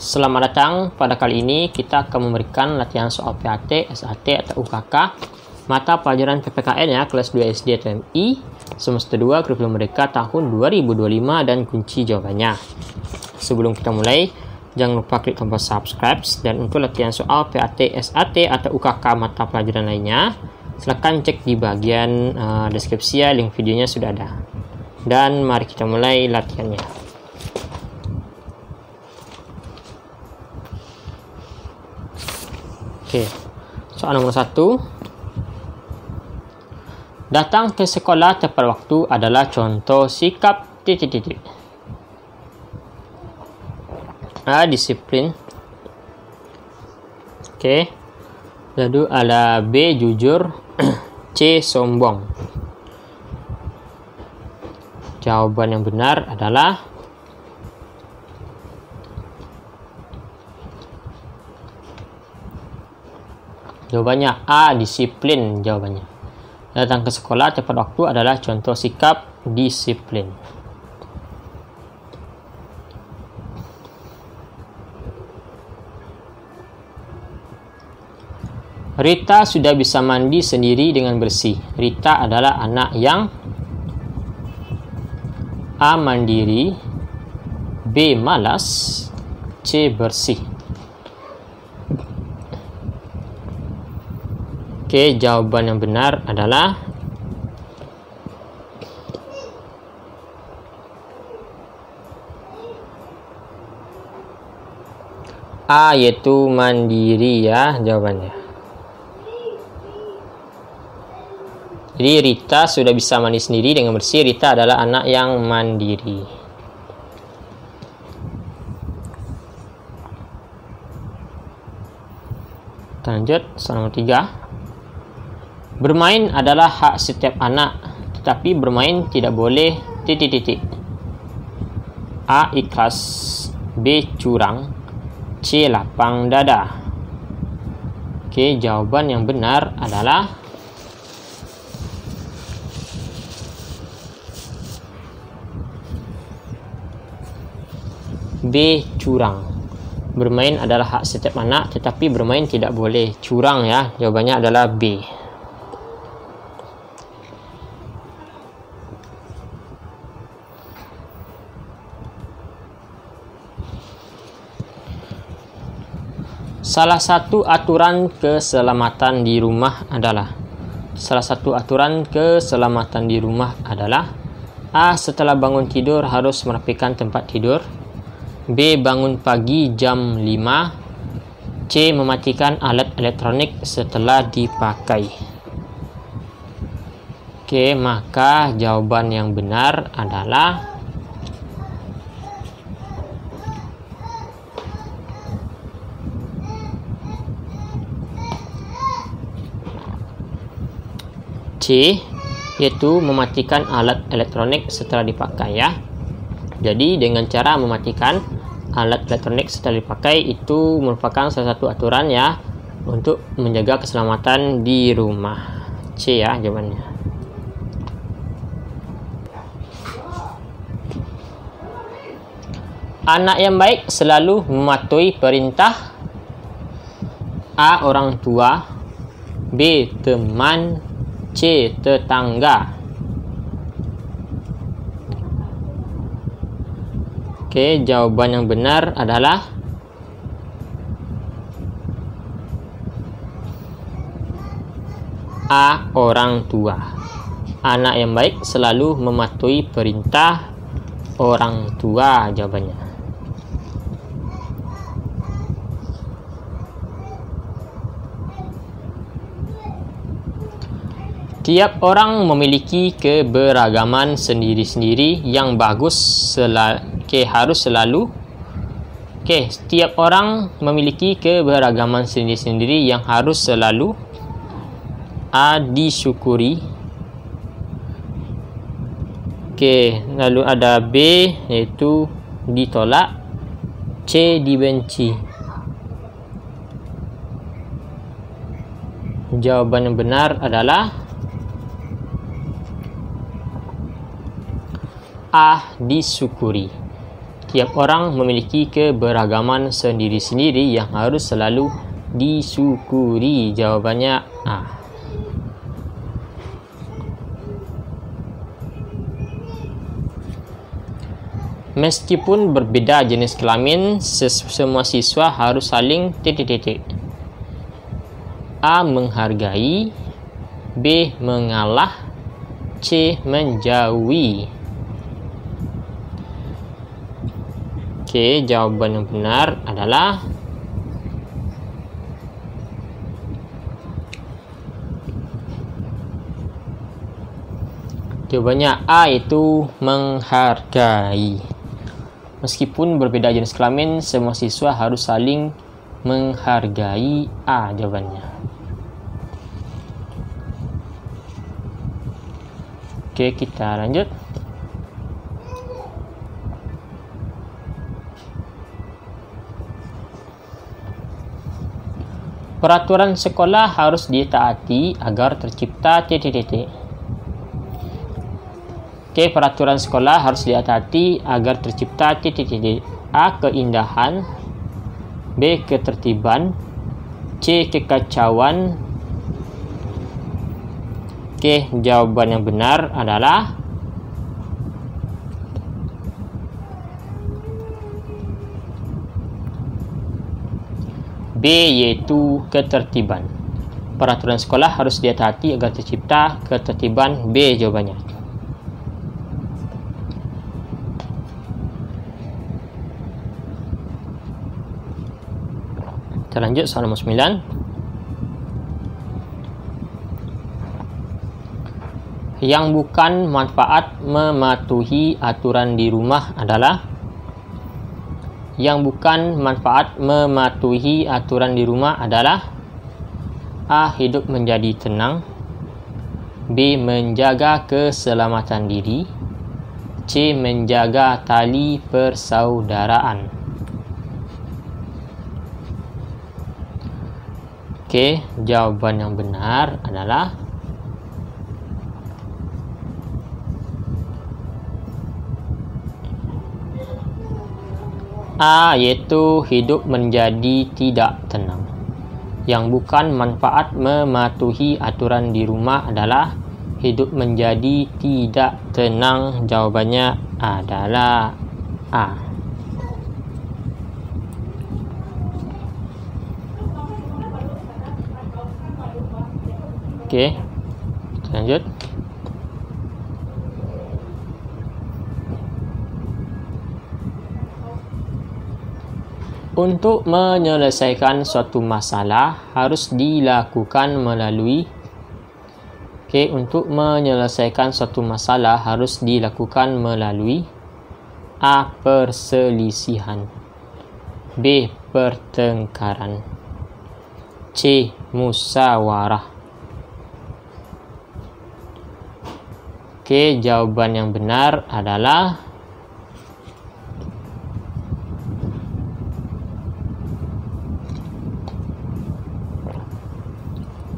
Selamat datang. Pada kali ini kita akan memberikan latihan soal PAT, SAT atau UKK mata pelajaran PPKN ya, kelas 2 SD atau MI, semester 2 kurikulum Merdeka tahun 2025 dan kunci jawabannya. Sebelum kita mulai, jangan lupa klik tombol subscribe, dan untuk latihan soal PAT, SAT atau UKK mata pelajaran lainnya, silahkan cek di bagian deskripsi ya, link videonya sudah ada. Dan mari kita mulai latihannya. Oke, soal nomor 1. Datang ke sekolah tepat waktu adalah contoh sikap titik-titik. A. Disiplin. Oke. Lalu ada B. Jujur. C. Sombong. Jawaban yang benar adalah jawabannya A. Disiplin. Jawabannya. Datang ke sekolah tepat waktu adalah contoh sikap disiplin. Rita sudah bisa mandi sendiri dengan bersih. Rita adalah anak yang A. Mandiri, B. Malas, C. Bersih. Oke, jawaban yang benar adalah A, yaitu mandiri ya jawabannya. Jadi Rita sudah bisa mandi sendiri dengan bersih. Rita adalah anak yang mandiri. Kita lanjut, soal nomor 3. Bermain adalah hak setiap anak, tetapi bermain tidak boleh titik-titik. A. Ikhlas, B. Curang, C. Lapang dada. Oke, jawaban yang benar adalah B. Curang. Bermain adalah hak setiap anak, tetapi bermain tidak boleh curang ya. Jawabannya adalah B. Salah satu aturan keselamatan di rumah adalah A. Setelah bangun tidur harus merapikan tempat tidur. B. Bangun pagi jam 5. C. Mematikan alat elektronik setelah dipakai. Oke, maka jawaban yang benar adalah C, yaitu mematikan alat elektronik setelah dipakai ya. Jadi dengan cara mematikan alat elektronik setelah dipakai itu merupakan salah satu aturan ya untuk menjaga keselamatan di rumah. C ya jawabannya. Anak yang baik selalu mematuhi perintah A. Orang tua, B. Teman, C. Tetangga. Oke, jawaban yang benar adalah A. Orang tua. Anak yang baik selalu mematuhi perintah orang tua. Jawabannya. Tiap orang memiliki keberagaman sendiri-sendiri yang bagus setiap orang memiliki keberagaman sendiri-sendiri yang harus selalu A. Disyukuri. Oke, lalu ada B, yaitu ditolak. C. Dibenci. Jawaban yang benar adalah A. Disyukuri. Tiap orang memiliki keberagaman sendiri-sendiri yang harus selalu disyukuri. Jawabannya A. Meskipun berbeda jenis kelamin, semua siswa harus saling A. Menghargai, B. Mengalah, C. Menjauhi. Oke, jawaban yang benar adalah jawabannya A, itu menghargai. Meskipun berbeda jenis kelamin, semua siswa harus saling menghargai. A jawabannya. Oke, kita lanjut. Peraturan sekolah harus ditaati agar tercipta Oke, peraturan sekolah harus ditaati agar tercipta A. Keindahan, B. Ketertiban, C. Kekacauan. Oke, jawaban yang benar adalah B, yaitu ketertiban. Peraturan sekolah harus ditaati agar tercipta ketertiban. B jawabannya. Kita lanjut soal nomor 9. Yang bukan manfaat mematuhi aturan di rumah adalah A. Hidup menjadi tenang, B. Menjaga keselamatan diri, C. Menjaga tali persaudaraan. Oke, jawaban yang benar adalah A, yaitu hidup menjadi tidak tenang. Yang bukan manfaat mematuhi aturan di rumah adalah hidup menjadi tidak tenang. Jawabannya adalah A. Oke, kita lanjut. Untuk menyelesaikan suatu masalah harus dilakukan melalui A. Perselisihan, B. Pertengkaran, C. Musyawarah. Oke, jawaban yang benar adalah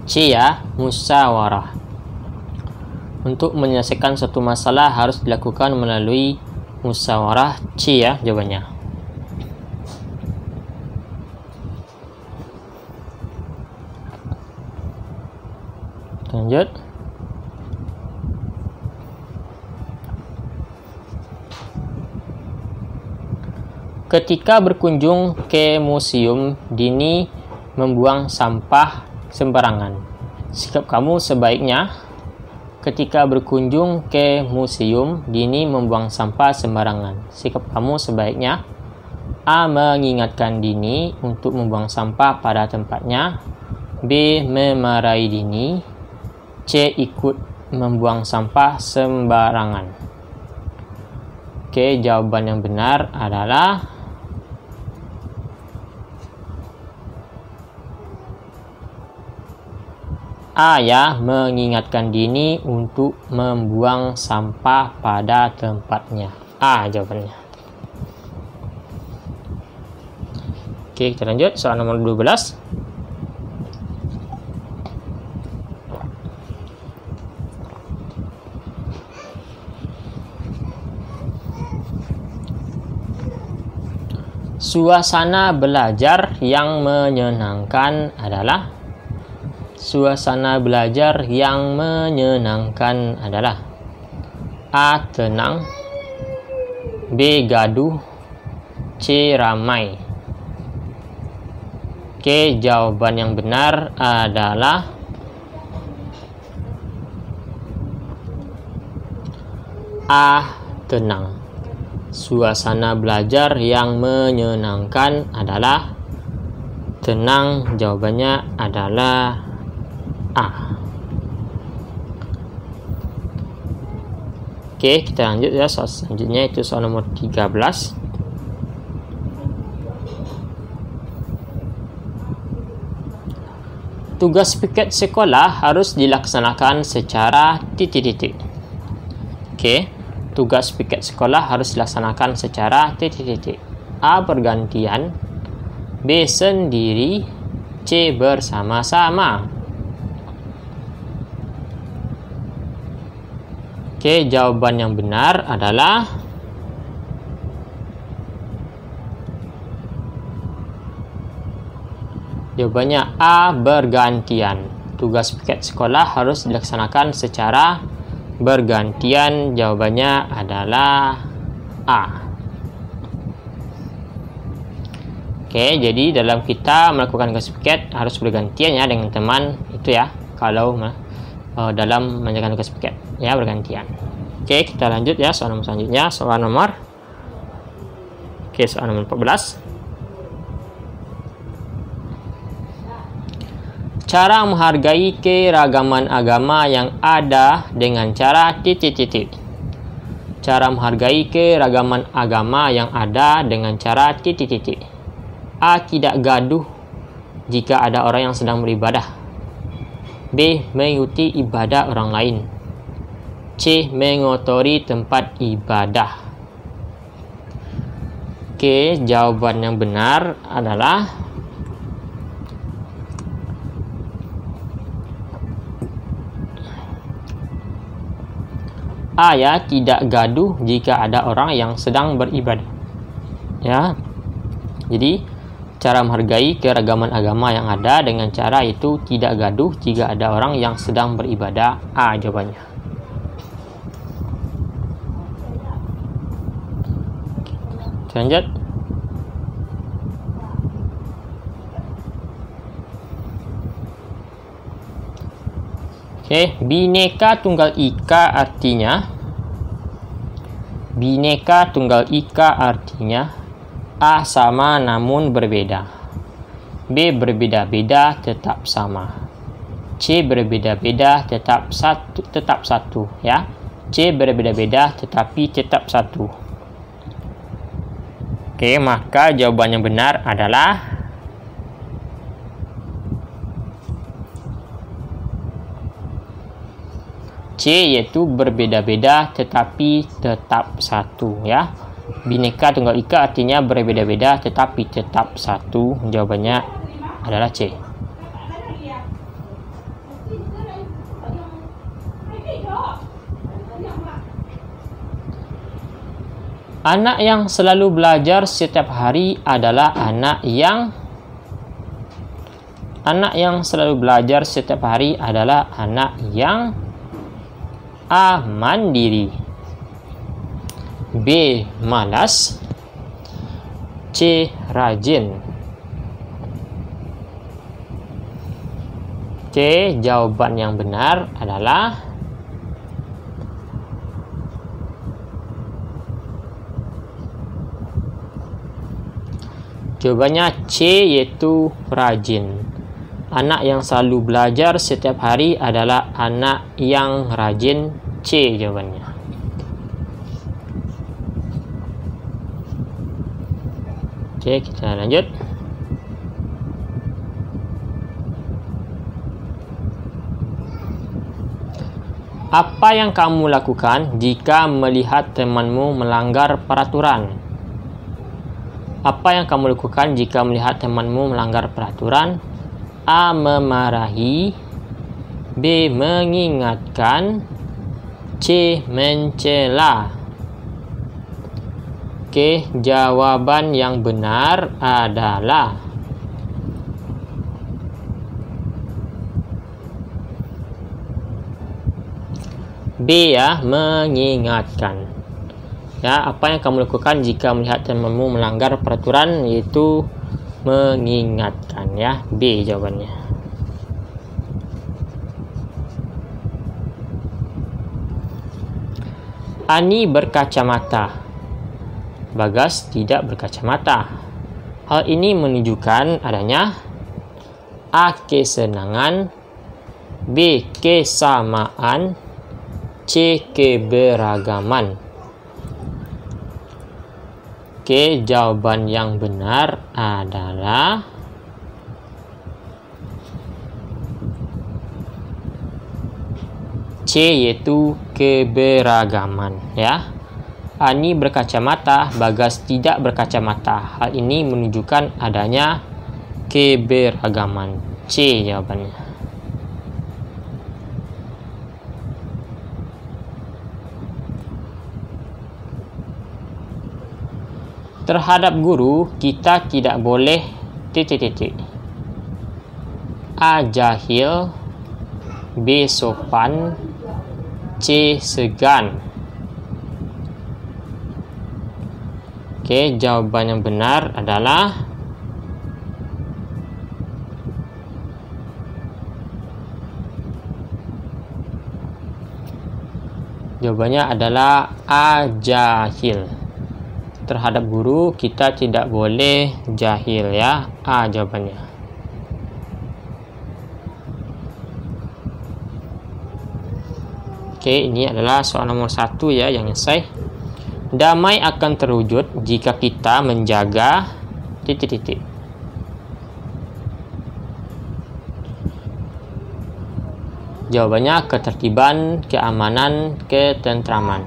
C ya, musyawarah. Untuk menyelesaikan suatu masalah harus dilakukan melalui musyawarah. C ya jawabannya. Lanjut. Ketika berkunjung ke museum, Dini membuang sampah sembarangan. Sikap kamu sebaiknya. Ketika berkunjung ke museum, Dini membuang sampah sembarangan. Sikap kamu sebaiknya A. Mengingatkan Dini untuk membuang sampah pada tempatnya, B. Memarahi Dini, C. Ikut membuang sampah sembarangan. Oke, jawaban yang benar adalah A ya, mengingatkan Dini untuk membuang sampah pada tempatnya. A jawabannya. Oke, kita lanjut soal nomor 12. Suasana belajar yang menyenangkan adalah. Suasana belajar yang menyenangkan adalah A. Tenang, B. Gaduh, C. Ramai. Oke, jawaban yang benar adalah A. Tenang. Suasana belajar yang menyenangkan adalah tenang. Jawabannya adalah A. Oke, kita lanjut ya. Soal selanjutnya itu soal nomor 13. Tugas piket sekolah harus dilaksanakan secara titik-titik. Oke, tugas piket sekolah harus dilaksanakan secara titik-titik. A. Bergantian, B. Sendiri, C. Bersama-sama. Oke, jawaban yang benar adalah jawabannya A. Bergantian. Tugas piket sekolah harus dilaksanakan secara bergantian. Jawabannya adalah A. Oke, jadi dalam kita melakukan tugas piket harus bergantian ya dengan teman itu ya. Kalau dalam menjalankan tugas piket ya bergantian. Oke, kita lanjut ya soal nomor selanjutnya. Soal nomor 14. Cara menghargai keragaman agama yang ada dengan cara titik-titik. Cara menghargai keragaman agama yang ada dengan cara titik-titik. A. Tidak gaduh jika ada orang yang sedang beribadah. B. Mengikuti ibadah orang lain. C. Mengotori tempat ibadah. Oke, jawaban yang benar adalah A ya, tidak gaduh jika ada orang yang sedang beribadah. Ya. Jadi cara menghargai keragaman agama yang ada dengan cara itu tidak gaduh jika ada orang yang sedang beribadah. A jawabannya. Lanjut. Oke, Bhinneka Tunggal Ika artinya A. Sama namun berbeda, B. Berbeda-beda tetap sama, C. Berbeda-beda tetap satu ya. C. Berbeda-beda tetapi tetap satu. Oke, maka jawaban yang benar adalah C, yaitu berbeda-beda tetapi tetap satu ya. Bhinneka Tunggal Ika artinya berbeda-beda tetapi tetap satu. Jawabannya adalah C. Anak yang selalu belajar setiap hari adalah anak yang selalu belajar setiap hari adalah anak yang A. Mandiri, B. Malas, C. Rajin. C. Jawaban yang benar adalah jawabannya C, yaitu rajin. Anak yang selalu belajar setiap hari adalah anak yang rajin. C jawabannya. Oke, kita lanjut. Apa yang kamu lakukan jika melihat temanmu melanggar peraturan? Apa yang kamu lakukan jika melihat temanmu melanggar peraturan? A. Memarahi, B. Mengingatkan, C. Mencela. Oke, jawaban yang benar adalah B ya, mengingatkan. Ya, apa yang kamu lakukan jika melihat temanmu melanggar peraturan, yaitu mengingatkan ya. B jawabannya. Ani berkacamata, Bagas tidak berkacamata. Hal ini menunjukkan adanya A. Kesenangan, B. Kesamaan, C. Keberagaman. Oke, jawaban yang benar adalah C, yaitu keberagaman ya. Ani berkacamata, Bagas tidak berkacamata. Hal ini menunjukkan adanya keberagaman. C jawabannya. Terhadap guru, kita tidak boleh A. Jahil, B. Sopan, C. Segan. Oke, jawaban yang benar adalah A. Jahil. Terhadap guru, kita tidak boleh jahil ya. A jawabannya. Oke, ini adalah soal nomor 1 ya yang selesai. Damai akan terwujud jika kita menjaga Jawabannya ketertiban, keamanan, ketentraman.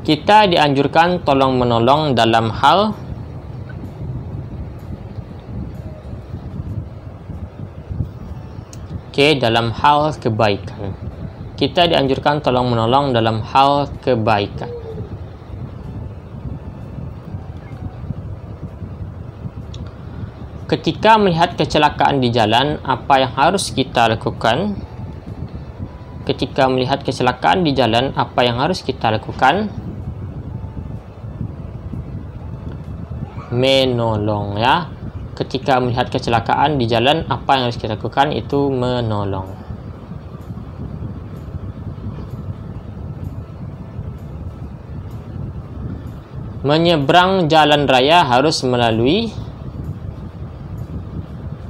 Kita dianjurkan tolong-menolong dalam hal dalam hal kebaikan. Kita dianjurkan tolong-menolong dalam hal kebaikan. Ketika melihat kecelakaan di jalan, apa yang harus kita lakukan? Ketika melihat kecelakaan di jalan, apa yang harus kita lakukan? Menolong ya. Ketika melihat kecelakaan di jalan, apa yang harus kita lakukan? Itu menolong. Menyeberang jalan raya harus melalui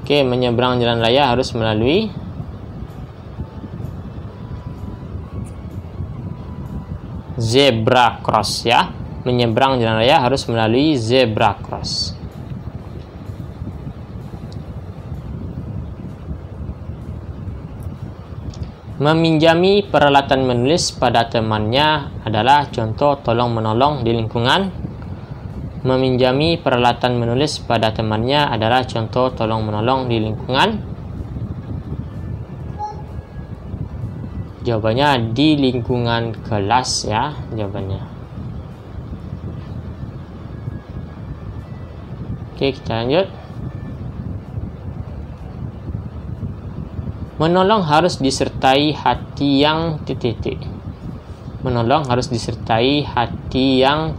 menyeberang jalan raya harus melalui zebra cross ya. Menyeberang jalan raya harus melalui zebra cross. Meminjami peralatan menulis pada temannya adalah contoh tolong-menolong di lingkungan. Meminjami peralatan menulis pada temannya adalah contoh tolong-menolong di lingkungan. Jawabannya di lingkungan kelas ya, jawabannya. Oke, kita lanjut. Menolong harus disertai hati yang Menolong harus disertai hati yang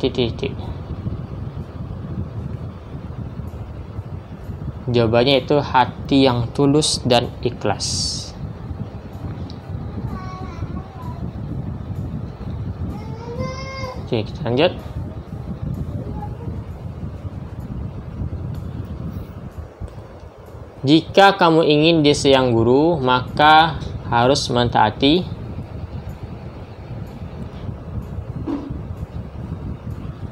Jawabannya itu hati yang tulus dan ikhlas. Oke, kita lanjut. Jika kamu ingin disayang guru, maka harus mentaati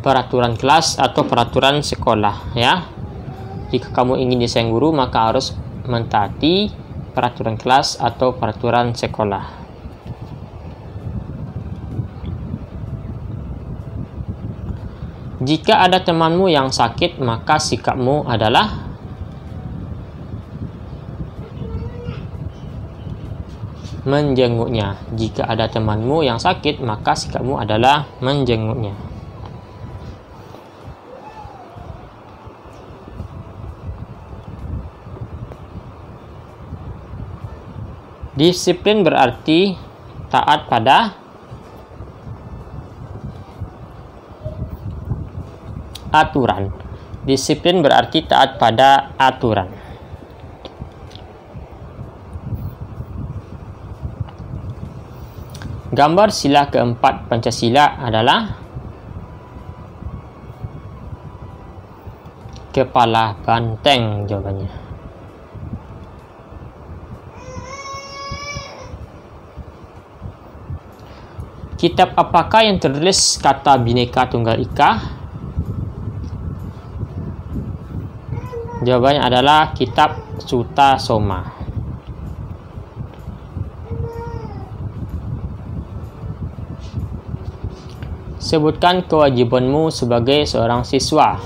peraturan kelas atau peraturan sekolah ya. Jika kamu ingin disayang guru, maka harus mentaati peraturan kelas atau peraturan sekolah. Jika ada temanmu yang sakit, maka sikapmu adalah menjenguknya. Jika ada temanmu yang sakit, maka sikapmu adalah menjenguknya. Disiplin berarti taat pada aturan. Disiplin berarti taat pada aturan. Gambar sila keempat Pancasila adalah kepala banteng jawabannya. Kitab apakah yang tertulis kata Bhinneka Tunggal Ika? Jawabannya adalah kitab Sutta Soma. Sebutkan kewajibanmu sebagai seorang siswa.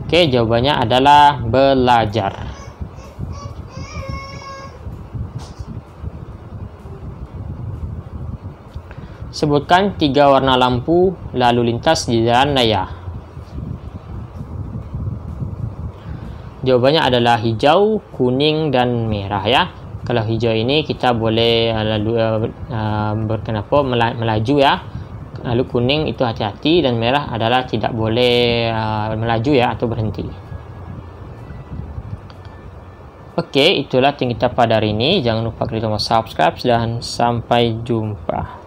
Oke, jawabannya adalah belajar. Sebutkan 3 warna lampu lalu lintas di jalan raya. Jawabannya adalah hijau, kuning, dan merah ya. Kalau hijau ini kita boleh melaju ya. Lalu kuning itu hati-hati, dan merah adalah tidak boleh melaju ya atau berhenti. Oke, itulah yang kita pada hari ini. Jangan lupa klik tombol subscribe dan sampai jumpa.